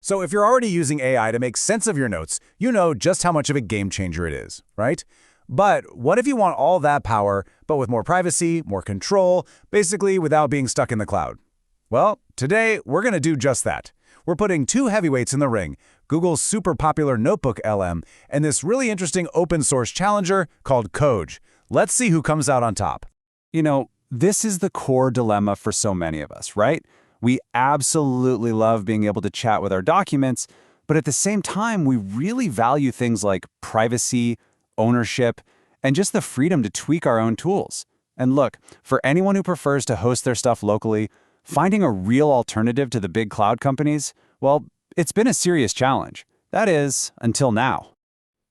So if you're already using AI to make sense of your notes, you know just how much of a game changer it is, right? But what if you want all that power, but with more privacy, more control, basically without being stuck in the cloud? Well, today we're going to do just that. We're putting two heavyweights in the ring, Google's super popular NotebookLM and this really interesting open source challenger called Khoj. Let's see who comes out on top. You know, this is the core dilemma for so many of us, right? We absolutely love being able to chat with our documents, but at the same time, we really value things like privacy, ownership, and just the freedom to tweak our own tools. And look, for anyone who prefers to host their stuff locally, finding a real alternative to the big cloud companies, well, it's been a serious challenge. That is, until now.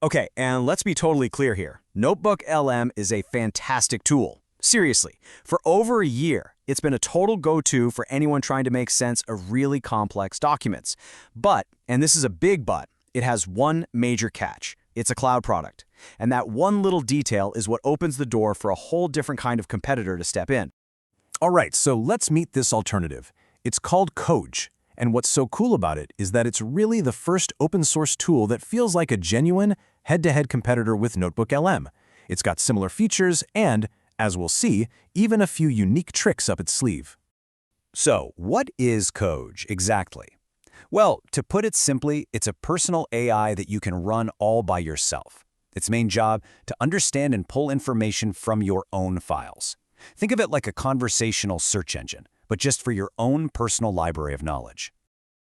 Okay, and let's be totally clear here. NotebookLM is a fantastic tool. Seriously, for over a year, it's been a total go-to for anyone trying to make sense of really complex documents. But, and this is a big but, it has one major catch. It's a cloud product. And that one little detail is what opens the door for a whole different kind of competitor to step in. All right, so let's meet this alternative. It's called Khoj, and what's so cool about it is that it's really the first open source tool that feels like a genuine head-to-head competitor with NotebookLM. It's got similar features and, as we'll see, even a few unique tricks up its sleeve. So, what is Khoj exactly? Well, to put it simply, it's a personal AI that you can run all by yourself. Its main job, to understand and pull information from your own files. Think of it like a conversational search engine, but just for your own personal library of knowledge.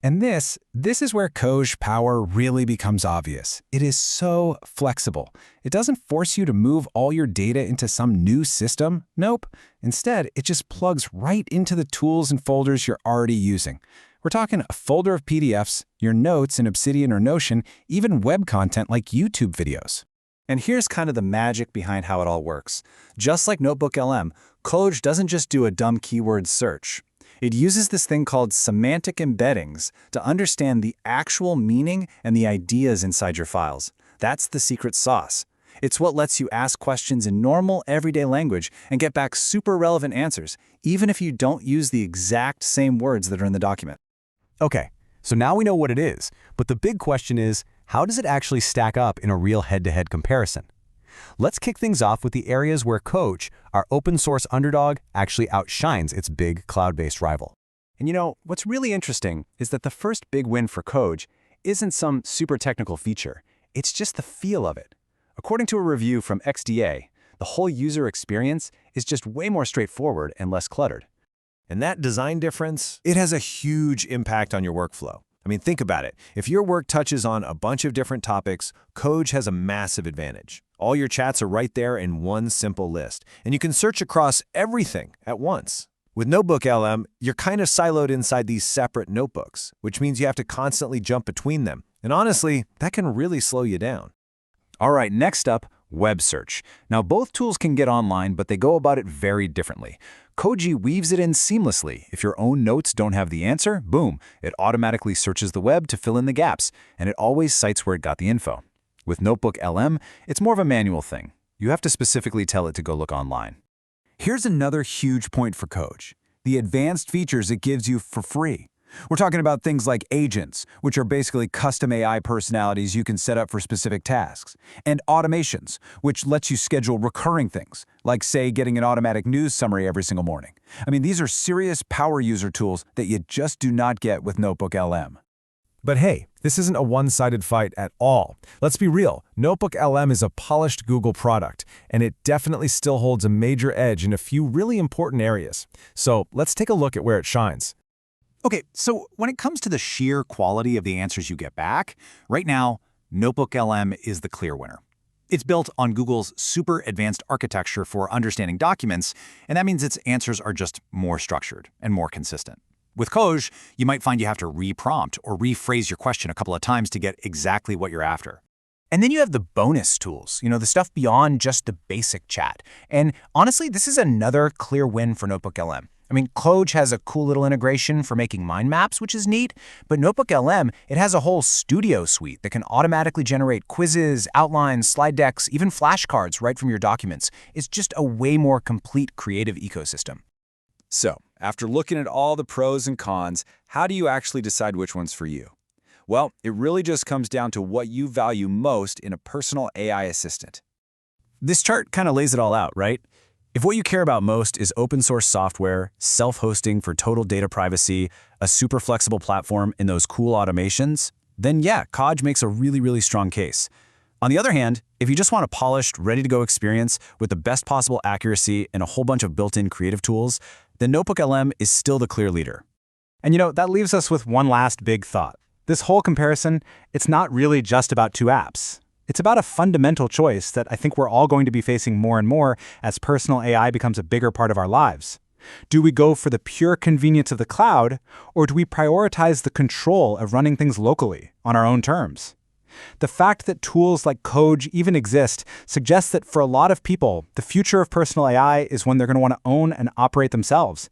And this is where Khoj power really becomes obvious. It is so flexible. It doesn't force you to move all your data into some new system. Nope. Instead, it just plugs right into the tools and folders you're already using. We're talking a folder of PDFs, your notes in Obsidian or Notion, even web content like YouTube videos. And here's kind of the magic behind how it all works. Just like NotebookLM, Khoj doesn't just do a dumb keyword search. It uses this thing called semantic embeddings to understand the actual meaning and the ideas inside your files. That's the secret sauce. It's what lets you ask questions in normal, everyday language and get back super relevant answers, even if you don't use the exact same words that are in the document. Okay, so now we know what it is, but the big question is, how does it actually stack up in a real head-to-head comparison? Let's kick things off with the areas where Khoj, our open-source underdog, actually outshines its big cloud-based rival. And you know, what's really interesting is that the first big win for Khoj isn't some super technical feature. It's just the feel of it. According to a review from XDA, the whole user experience is just way more straightforward and less cluttered. And that design difference, it has a huge impact on your workflow. I mean, think about it. If your work touches on a bunch of different topics, Khoj has a massive advantage. All your chats are right there in one simple list, and you can search across everything at once. With NotebookLM, you're kind of siloed inside these separate notebooks, which means you have to constantly jump between them. And honestly, that can really slow you down. All right, next up, web search. Now, both tools can get online, but they go about it very differently. Khoj weaves it in seamlessly. If your own notes don't have the answer, boom, it automatically searches the web to fill in the gaps, and it always cites where it got the info. With NotebookLM, it's more of a manual thing. You have to specifically tell it to go look online. Here's another huge point for Khoj: the advanced features it gives you for free. We're talking about things like agents, which are basically custom AI personalities you can set up for specific tasks, and automations, which lets you schedule recurring things, like, say, getting an automatic news summary every single morning. I mean, these are serious power user tools that you just do not get with NotebookLM. But hey, this isn't a one-sided fight at all. Let's be real, NotebookLM is a polished Google product, and it definitely still holds a major edge in a few really important areas. So let's take a look at where it shines. Okay, so when it comes to the sheer quality of the answers you get back, right now, NotebookLM is the clear winner. It's built on Google's super advanced architecture for understanding documents, and that means its answers are just more structured and more consistent. With Khoj, you might find you have to re-prompt or rephrase your question a couple of times to get exactly what you're after. And then you have the bonus tools, the stuff beyond just the basic chat. And honestly, this is another clear win for NotebookLM. I mean, Khoj has a cool little integration for making mind maps, which is neat, but NotebookLM, it has a whole studio suite that can automatically generate quizzes, outlines, slide decks, even flashcards right from your documents. It's just a way more complete creative ecosystem. So, after looking at all the pros and cons, how do you actually decide which one's for you? Well, it really just comes down to what you value most in a personal AI assistant. This chart kind of lays it all out, right? If what you care about most is open source software, self-hosting for total data privacy, a super flexible platform, and those cool automations, then yeah, Khoj makes a really strong case. On the other hand, if you just want a polished, ready-to-go experience with the best possible accuracy and a whole bunch of built-in creative tools, then NotebookLM is still the clear leader. And that leaves us with one last big thought. This whole comparison, it's not really just about two apps. It's about a fundamental choice that I think we're all going to be facing more and more as personal AI becomes a bigger part of our lives. Do we go for the pure convenience of the cloud, or do we prioritize the control of running things locally, on our own terms? The fact that tools like Khoj even exist suggests that for a lot of people, the future of personal AI is when they're going to want to own and operate themselves,